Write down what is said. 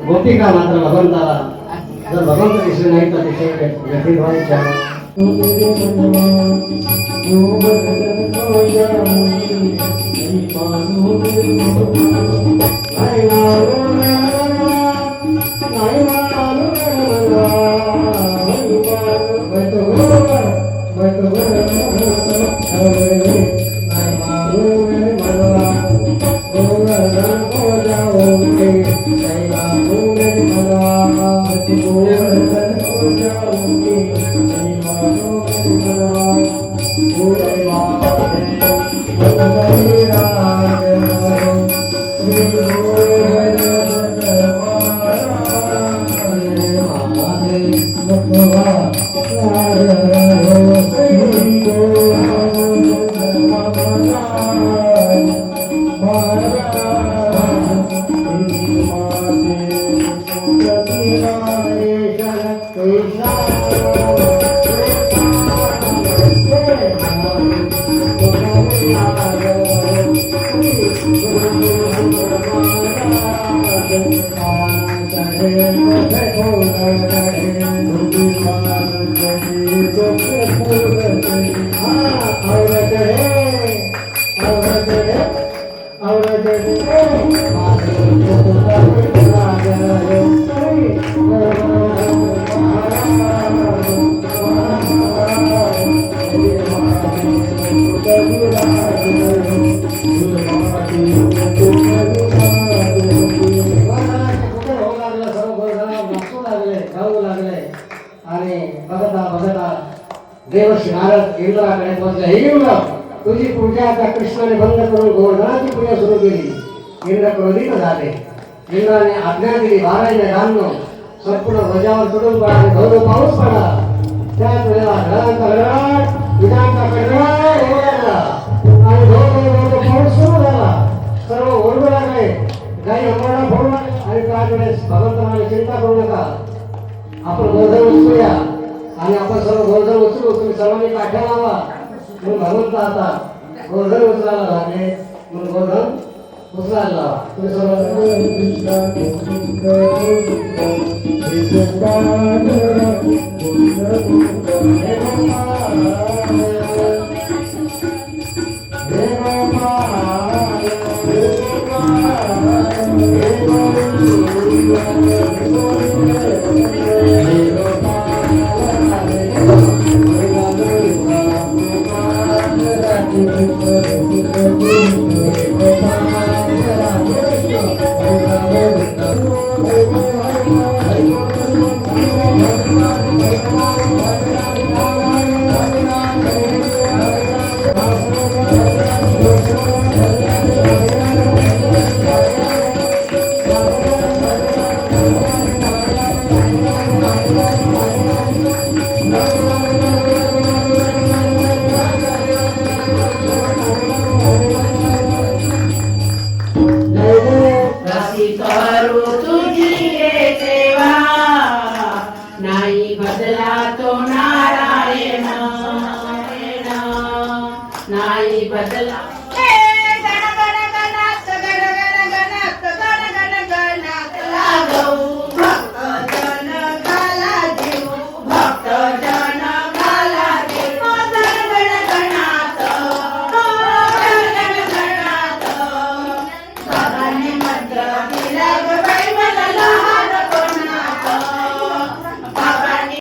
गोपिका मात्र भगवंताला जर भगवंत दिसले नाही तर तिथे व्यथित व्हायच्या. देव नारद इंद्राकडे पोहोचला. हे इंद्र, तुझी पूजा आता कृष्णाने बंद करून गोवर्धनाची पूजा सुरू केली. इंद्र क्रोधित झाले. इंद्राने आज्ञा दिली, 12 धान्य संपूर्ण ध्वजावर तुडून पडा, धो पाऊस पडला. त्याच वेळेला ढगांचा गडगडाट, विजांचा कडकडाट होऊ लागला आणि धो पाऊस सुरू झाला. सर्व ओरडू लागले, गाई अंबाडा फोडू लागले. आणि त्यावेळेस भगवंत म्हणाले, चिंता करू नका, आपण गोवर्धन उचलूया आणि आपण सर्व गोवर्धन उचलू, तुम्ही सर्वांनी काठ्या लावा. म्हणून भगवंत आता गोवर्धन उचलायला लागले. म्हणून गोवर्धन उचलायला लावा. तुम्ही नाही बदला